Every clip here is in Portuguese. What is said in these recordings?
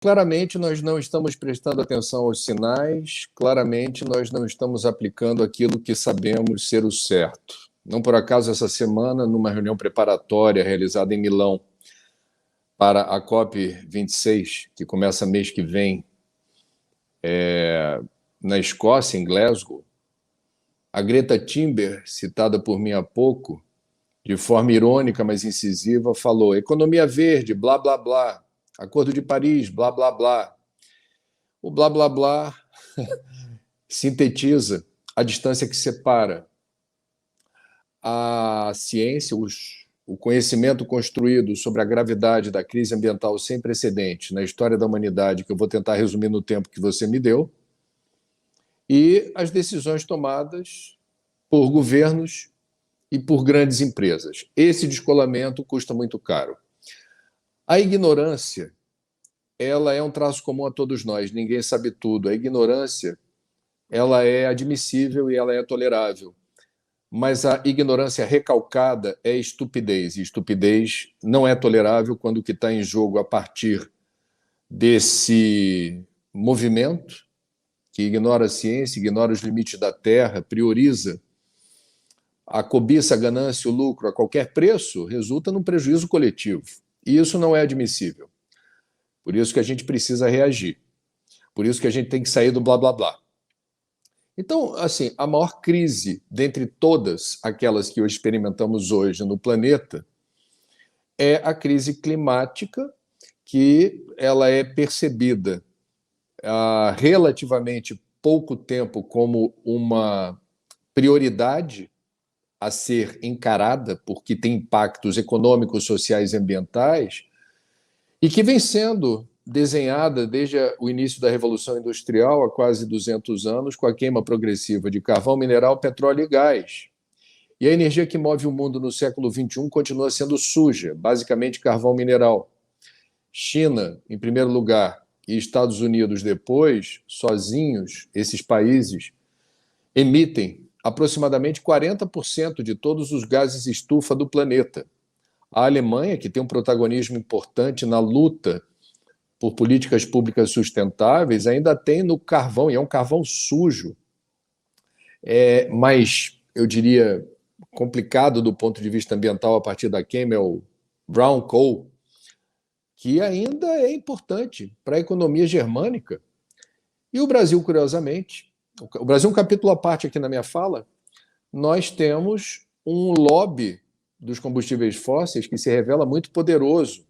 Claramente, nós não estamos prestando atenção aos sinais, claramente, nós não estamos aplicando aquilo que sabemos ser o certo. Não por acaso, essa semana, numa reunião preparatória realizada em Milão para a COP26, que começa mês que vem, na Escócia, em Glasgow, a Greta Thunberg, citada por mim há pouco, de forma irônica, mas incisiva, falou: economia verde, blá, blá, blá. Acordo de Paris, blá, blá, blá. O blá, blá, blá sintetiza a distância que separa a ciência, o conhecimento construído sobre a gravidade da crise ambiental sem precedentes na história da humanidade, que eu vou tentar resumir no tempo que você me deu, e as decisões tomadas por governos e por grandes empresas. Esse descolamento custa muito caro. A ignorância, ela é um traço comum a todos nós, ninguém sabe tudo. A ignorância, ela é admissível e ela é tolerável. Mas a ignorância recalcada é estupidez, e estupidez não é tolerável quando o que está em jogo a partir desse movimento que ignora a ciência, ignora os limites da terra, prioriza a cobiça, a ganância, o lucro a qualquer preço, resulta num prejuízo coletivo. E isso não é admissível. Por isso que a gente precisa reagir. Por isso que a gente tem que sair do blá, blá, blá. Então, assim, a maior crise dentre todas aquelas que experimentamos hoje no planeta é a crise climática, que ela é percebida há relativamente pouco tempo como uma prioridade a ser encarada, porque tem impactos econômicos, sociais e ambientais, e que vem sendo desenhada desde o início da Revolução Industrial, há quase 200 anos, com a queima progressiva de carvão, mineral, petróleo e gás. E a energia que move o mundo no século XXI continua sendo suja, basicamente carvão mineral. China, em primeiro lugar, e Estados Unidos depois, sozinhos, esses países, emitem aproximadamente 40% de todos os gases estufa do planeta. A Alemanha, que tem um protagonismo importante na luta por políticas públicas sustentáveis, ainda tem no carvão, e é um carvão sujo, mais, eu diria, complicado do ponto de vista ambiental a partir da queima, é o brown coal, que ainda é importante para a economia germânica. E o Brasil, curiosamente, o Brasil é um capítulo à parte aqui na minha fala, nós temos um lobby dos combustíveis fósseis que se revela muito poderoso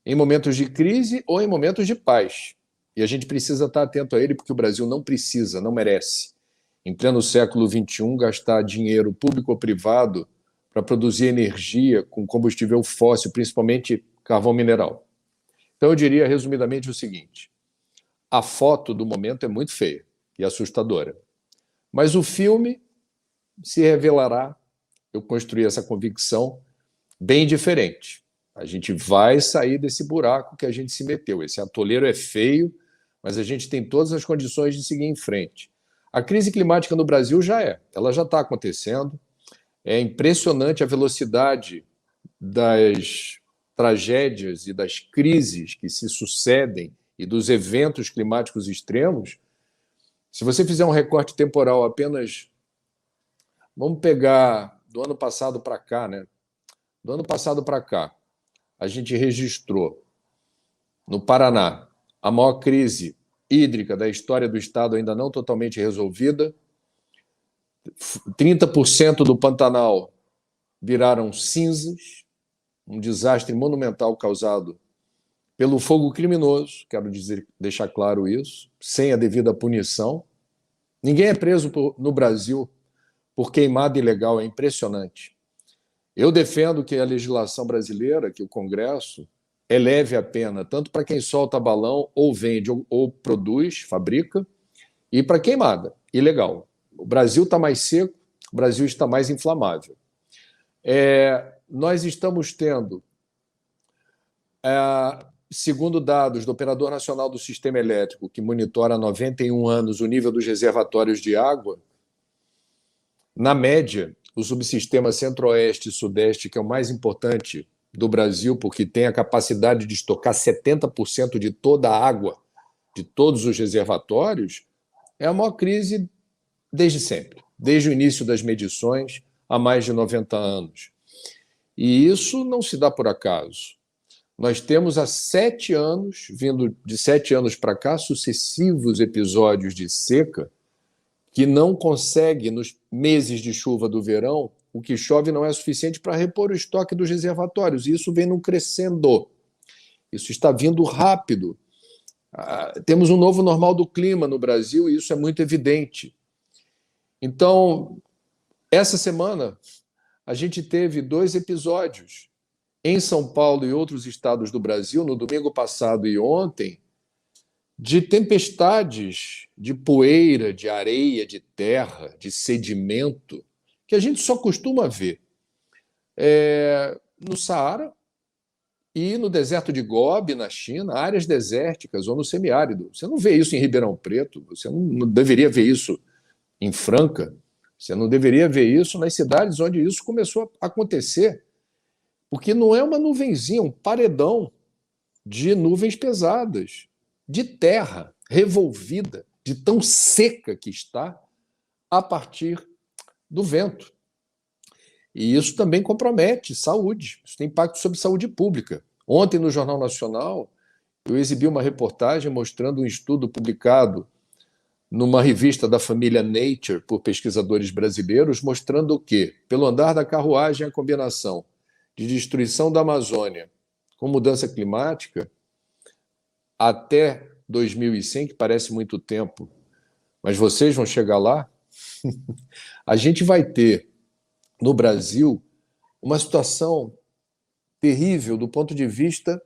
em momentos de crise ou em momentos de paz. E a gente precisa estar atento a ele, porque o Brasil não precisa, não merece, em pleno século XXI, gastar dinheiro público ou privado para produzir energia com combustível fóssil, principalmente carvão mineral. Então eu diria resumidamente o seguinte: a foto do momento é muito feia e assustadora, mas o filme se revelará, eu construí essa convicção, bem diferente. A gente vai sair desse buraco que a gente se meteu. Esse atoleiro é feio, mas a gente tem todas as condições de seguir em frente. A crise climática no Brasil ela já está acontecendo. É impressionante a velocidade das tragédias e das crises que se sucedem e dos eventos climáticos extremos. Se você fizer um recorte temporal apenas, vamos pegar do ano passado para cá, né? Do ano passado para cá, a gente registrou no Paraná a maior crise hídrica da história do estado, ainda não totalmente resolvida. 30% do Pantanal viraram cinzas, um desastre monumental causado pelo fogo criminoso, quero deixar claro isso, sem a devida punição. Ninguém é preso no Brasil por queimada ilegal, é impressionante. Eu defendo que a legislação brasileira, que o Congresso, eleve a pena tanto para quem solta balão ou vende ou produz, fabrica, e para queimada ilegal. O Brasil está mais seco, o Brasil está mais inflamável. Nós estamos tendo, segundo dados do Operador Nacional do Sistema Elétrico, que monitora há 91 anos o nível dos reservatórios de água, na média, o subsistema Centro-Oeste e Sudeste, que é o mais importante do Brasil, porque tem a capacidade de estocar 70% de toda a água de todos os reservatórios, é a maior crise desde sempre, desde o início das medições, há mais de 90 anos. E isso não se dá por acaso. Nós temos há 7 anos, vindo de 7 anos para cá, sucessivos episódios de seca que não consegue, nos meses de chuva do verão, o que chove não é suficiente para repor o estoque dos reservatórios. E isso vem num crescendo. Isso está vindo rápido. Temos um novo normal do clima no Brasil e isso é muito evidente. Então, essa semana, a gente teve 2 episódios em São Paulo e outros estados do Brasil, no domingo passado e ontem, de tempestades de poeira, de areia, de terra, de sedimento, que a gente só costuma ver no Saara e no deserto de Gobi, na China, áreas desérticas ou no semiárido. Você não vê isso em Ribeirão Preto, você não deveria ver isso em Franca, você não deveria ver isso nas cidades onde isso começou a acontecer, porque não é uma nuvenzinha, um paredão de nuvens pesadas, de terra revolvida, de tão seca que está a partir do vento. E isso também compromete saúde, isso tem impacto sobre saúde pública. Ontem, no Jornal Nacional, eu exibi uma reportagem mostrando um estudo publicado numa revista da família Nature por pesquisadores brasileiros, mostrando que, pelo andar da carruagem, a combinação de destruição da Amazônia com mudança climática, até 2100, que parece muito tempo, mas vocês vão chegar lá, a gente vai ter, no Brasil, uma situação terrível do ponto de vista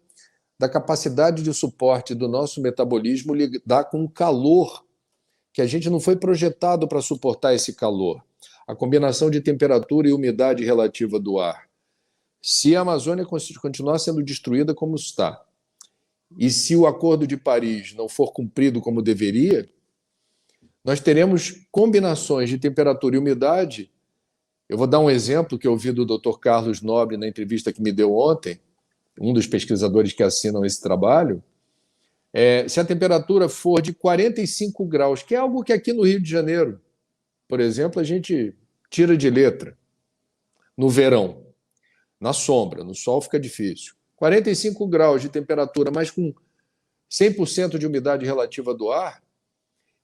da capacidade de suporte do nosso metabolismo lidar com o calor, que a gente não foi projetado para suportar esse calor. A combinação de temperatura e umidade relativa do ar. Se a Amazônia continuar sendo destruída como está, e se o Acordo de Paris não for cumprido como deveria, nós teremos combinações de temperatura e umidade. Eu vou dar um exemplo que eu ouvi do Dr. Carlos Nobre na entrevista que me deu ontem, um dos pesquisadores que assinam esse trabalho. Se a temperatura for de 45 graus, que é algo que aqui no Rio de Janeiro, por exemplo, a gente tira de letra no verão, na sombra, no sol fica difícil. 45 graus de temperatura, mas com 100% de umidade relativa do ar,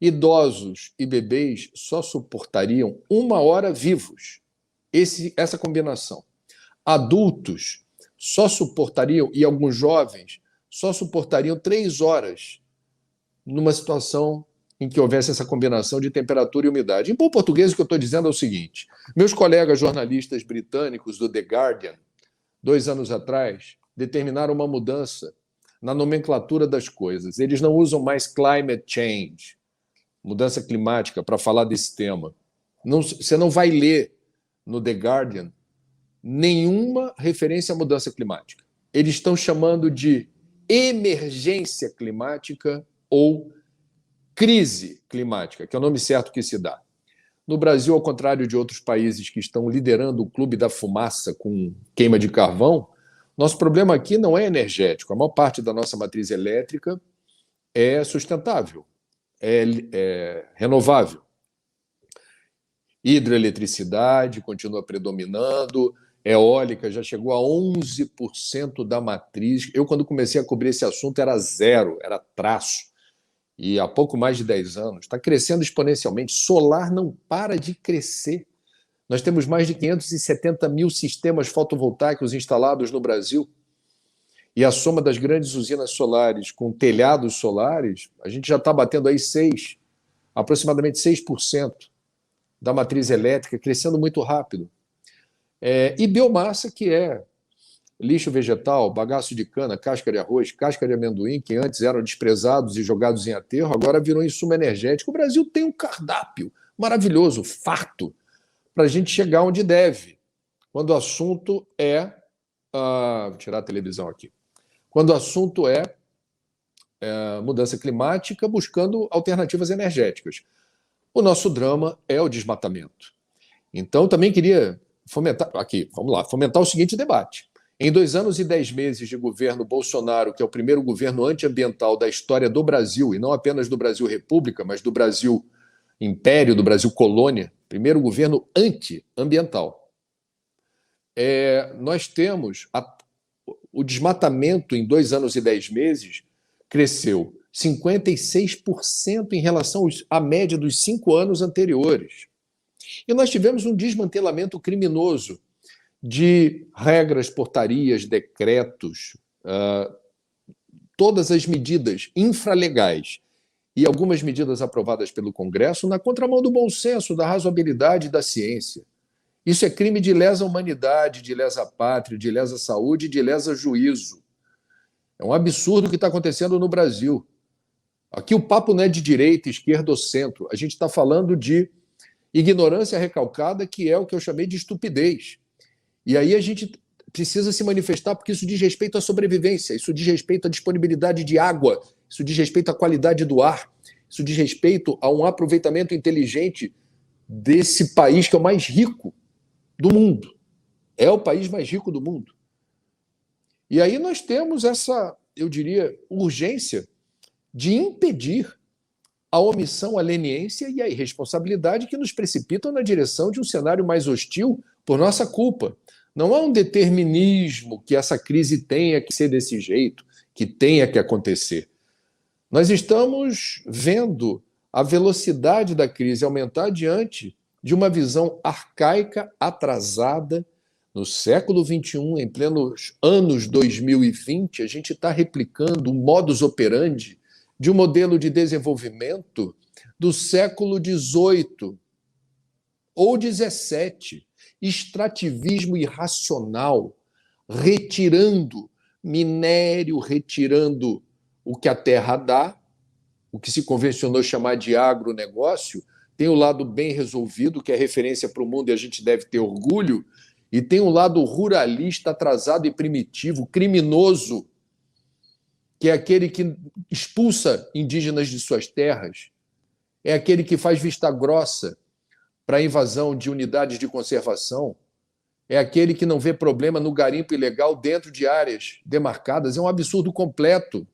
idosos e bebês só suportariam 1 hora vivos. Essa combinação. Adultos só suportariam, e alguns jovens, só suportariam 3 horas numa situação em que houvesse essa combinação de temperatura e umidade. Em bom português, o que eu estou dizendo é o seguinte: meus colegas jornalistas britânicos do The Guardian, 2 anos atrás, determinaram uma mudança na nomenclatura das coisas. Eles não usam mais climate change, mudança climática, para falar desse tema. Você não vai ler no The Guardian nenhuma referência à mudança climática. Eles estão chamando de emergência climática ou crise climática, que é o nome certo que se dá. No Brasil, ao contrário de outros países que estão liderando o clube da fumaça com queima de carvão, nosso problema aqui não é energético. A maior parte da nossa matriz elétrica é sustentável, é renovável. Hidroeletricidade continua predominando, eólica já chegou a 11% da matriz. Eu, quando comecei a cobrir esse assunto, era zero, era traço. E há pouco mais de 10 anos, está crescendo exponencialmente. Solar não para de crescer. Nós temos mais de 570 mil sistemas fotovoltaicos instalados no Brasil. E a soma das grandes usinas solares com telhados solares, a gente já está batendo aí aproximadamente 6% da matriz elétrica, crescendo muito rápido. E biomassa, que é lixo vegetal, bagaço de cana, casca de arroz, casca de amendoim, que antes eram desprezados e jogados em aterro, agora virou insumo energético. O Brasil tem um cardápio maravilhoso, farto, para a gente chegar onde deve, quando o assunto é... vou tirar a televisão aqui. Quando o assunto é mudança climática, buscando alternativas energéticas. O nosso drama é o desmatamento. Então, também queria fomentar o seguinte debate. Em 2 anos e 10 meses de governo Bolsonaro, que é o primeiro governo antiambiental da história do Brasil, e não apenas do Brasil República, mas do Brasil Império, do Brasil Colônia, primeiro governo antiambiental, nós temos o desmatamento em 2 anos e 10 meses cresceu 56% em relação à média dos 5 anos anteriores. E nós tivemos um desmantelamento criminoso de regras, portarias, decretos, todas as medidas infralegais e algumas medidas aprovadas pelo Congresso na contramão do bom senso, da razoabilidade e da ciência. Isso é crime de lesa humanidade, de lesa pátria, de lesa saúde, de lesa juízo. É um absurdo o que está acontecendo no Brasil. Aqui o papo não é de direita, esquerda ou centro. A gente está falando de ignorância recalcada, que é o que eu chamei de estupidez. E aí a gente precisa se manifestar, porque isso diz respeito à sobrevivência, isso diz respeito à disponibilidade de água, isso diz respeito à qualidade do ar, isso diz respeito a um aproveitamento inteligente desse país que é o mais rico do mundo. É o país mais rico do mundo. E aí nós temos essa, eu diria, urgência de impedir a omissão, a leniência e a irresponsabilidade que nos precipitam na direção de um cenário mais hostil por nossa culpa. Não há um determinismo que essa crise tenha que ser desse jeito, que tenha que acontecer. Nós estamos vendo a velocidade da crise aumentar diante de uma visão arcaica, atrasada. No século XXI, em plenos anos 2020, a gente está replicando um modus operandi de um modelo de desenvolvimento do século XVIII ou XVII, extrativismo irracional, retirando minério, retirando o que a terra dá, o que se convencionou chamar de agronegócio. Tem o lado bem resolvido, que é referência para o mundo e a gente deve ter orgulho, e tem um lado ruralista, atrasado e primitivo, criminoso, que é aquele que expulsa indígenas de suas terras, é aquele que faz vista grossa para a invasão de unidades de conservação, é aquele que não vê problema no garimpo ilegal dentro de áreas demarcadas. É um absurdo completo.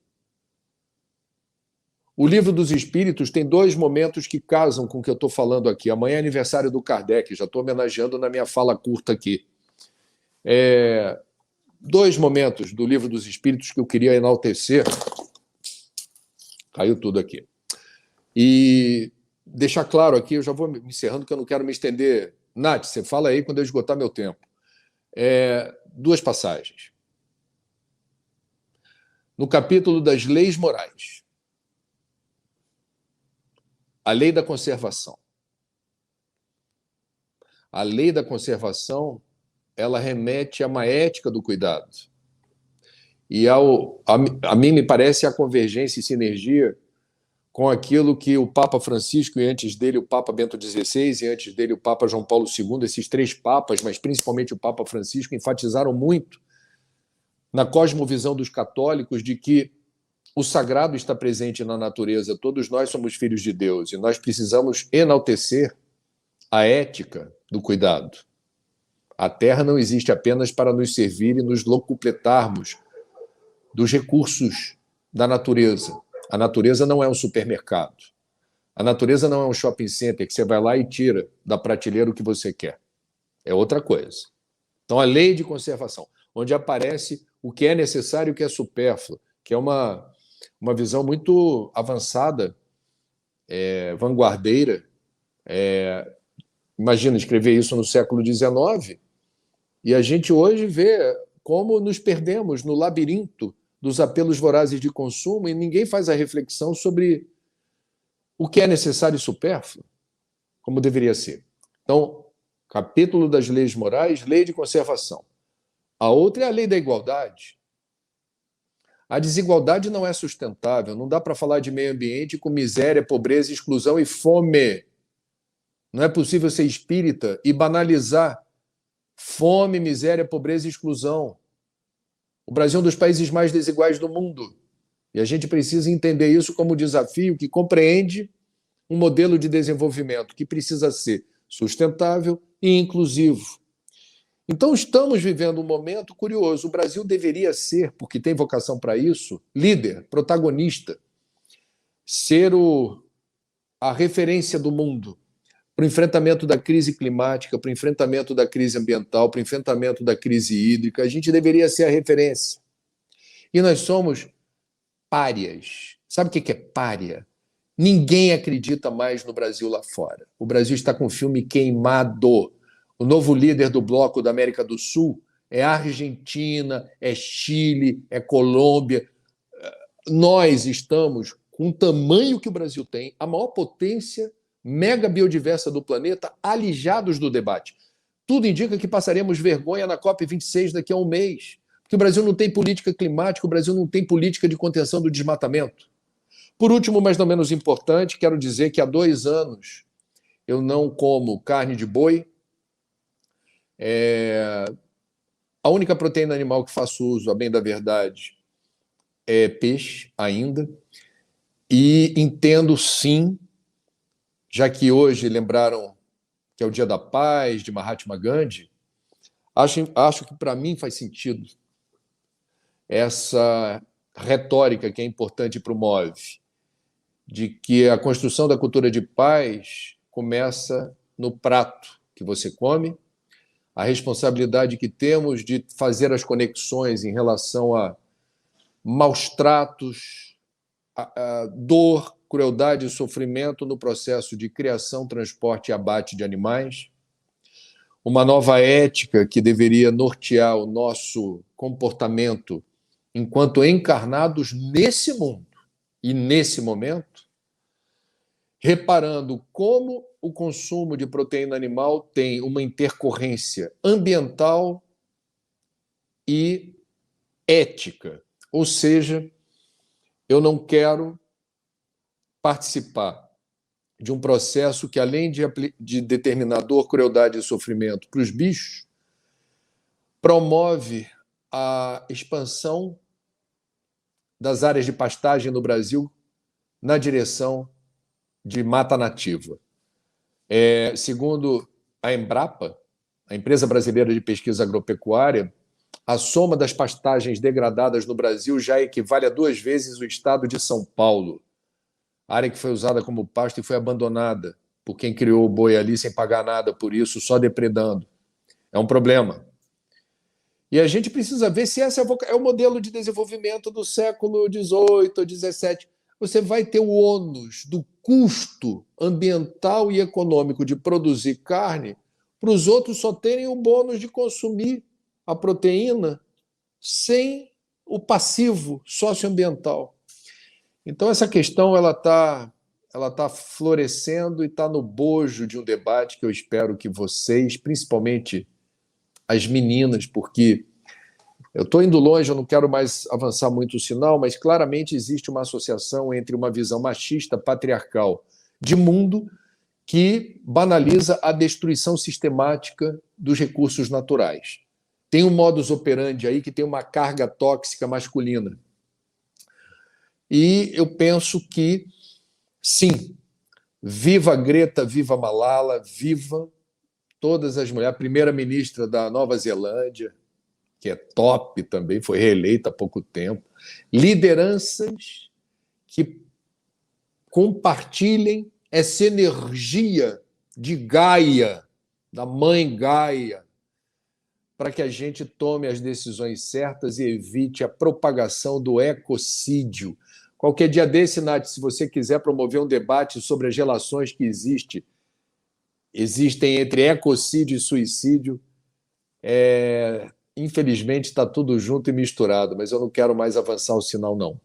O Livro dos Espíritos tem 2 momentos que casam com o que eu estou falando aqui. Amanhã é aniversário do Kardec, já estou homenageando na minha fala curta aqui. 2 momentos do Livro dos Espíritos que eu queria enaltecer. Caiu tudo aqui. E deixar claro aqui, eu já vou me encerrando, que eu não quero me estender. Nath, você fala aí quando eu esgotar meu tempo. 2 passagens. No capítulo das leis morais, a lei da conservação. A lei da conservação, ela remete a uma ética do cuidado. E a mim me parece a convergência e sinergia com aquilo que o Papa Francisco, e antes dele o Papa Bento XVI, e antes dele o Papa João Paulo II, esses 3 papas, mas principalmente o Papa Francisco, enfatizaram muito na cosmovisão dos católicos de que o sagrado está presente na natureza, todos nós somos filhos de Deus, e nós precisamos enaltecer a ética do cuidado. A terra não existe apenas para nos servir e nos locupletarmos dos recursos da natureza. A natureza não é um supermercado. A natureza não é um shopping center que você vai lá e tira da prateleira o que você quer. É outra coisa. Então, a lei de conservação, onde aparece o que é necessário e o que é supérfluo, que é uma visão muito avançada, vanguardeira. Imagina escrever isso no século XIX, e a gente hoje vê como nos perdemos no labirinto dos apelos vorazes de consumo e ninguém faz a reflexão sobre o que é necessário e supérfluo, como deveria ser. Então, capítulo das leis morais, lei de conservação. A outra é a lei da igualdade. A desigualdade não é sustentável, não dá para falar de meio ambiente com miséria, pobreza, exclusão e fome. Não é possível ser espírita e banalizar fome, miséria, pobreza e exclusão. O Brasil é um dos países mais desiguais do mundo. E a gente precisa entender isso como desafio que compreende um modelo de desenvolvimento que precisa ser sustentável e inclusivo. Então, estamos vivendo um momento curioso. O Brasil deveria ser, porque tem vocação para isso, líder, protagonista, ser a referência do mundo para o enfrentamento da crise climática, para o enfrentamento da crise ambiental, para o enfrentamento da crise hídrica. A gente deveria ser a referência. E nós somos párias. Sabe o que é pária? Ninguém acredita mais no Brasil lá fora. O Brasil está com o filme queimado. O novo líder do bloco da América do Sul é Argentina, é Chile, é Colômbia. Nós estamos com o tamanho que o Brasil tem, a maior potência mega biodiversa do planeta, alijados do debate. Tudo indica que passaremos vergonha na COP26 daqui a um mês, porque o Brasil não tem política climática, o Brasil não tem política de contenção do desmatamento. Por último, mas não menos importante, quero dizer que há 2 anos eu não como carne de boi. A única proteína animal que faço uso, a bem da verdade, é peixe ainda. E entendo sim, já que hoje lembraram que é o Dia da Paz, de Mahatma Gandhi, acho que para mim faz sentido essa retórica que é importante e promove, de que a construção da cultura de paz começa no prato que você come, a responsabilidade que temos de fazer as conexões em relação a maus tratos, a dor, crueldade e sofrimento no processo de criação, transporte e abate de animais, uma nova ética que deveria nortear o nosso comportamento enquanto encarnados nesse mundo e nesse momento, reparando como o consumo de proteína animal tem uma intercorrência ambiental e ética. Ou seja, eu não quero participar de um processo que, além de determinar dor, crueldade e sofrimento para os bichos, promove a expansão das áreas de pastagem no Brasil na direção de mata nativa. Segundo a Embrapa, a Empresa Brasileira de Pesquisa Agropecuária, a soma das pastagens degradadas no Brasil já equivale a 2 vezes o estado de São Paulo, área que foi usada como pasto e foi abandonada por quem criou o boi ali sem pagar nada por isso, só depredando. É um problema. E a gente precisa ver se esse é o modelo de desenvolvimento do século XVIII ou XVII. Você vai ter o ônus do custo ambiental e econômico de produzir carne, para os outros só terem o bônus de consumir a proteína sem o passivo socioambiental. Então, essa questão ela tá florescendo e está no bojo de um debate que eu espero que vocês, principalmente as meninas, porque eu estou indo longe, eu não quero mais avançar muito o sinal, mas claramente existe uma associação entre uma visão machista, patriarcal de mundo que banaliza a destruição sistemática dos recursos naturais. Tem um modus operandi aí que tem uma carga tóxica masculina. E eu penso que, sim, viva Greta, viva Malala, viva todas as mulheres. A primeira-ministra da Nova Zelândia, que é top também, foi reeleita há pouco tempo. Lideranças que compartilhem essa energia de Gaia, da mãe Gaia, para que a gente tome as decisões certas e evite a propagação do ecocídio. Qualquer dia desse, Nath, se você quiser promover um debate sobre as relações que existem entre ecocídio e suicídio, infelizmente está tudo junto e misturado, mas eu não quero mais avançar o sinal, não.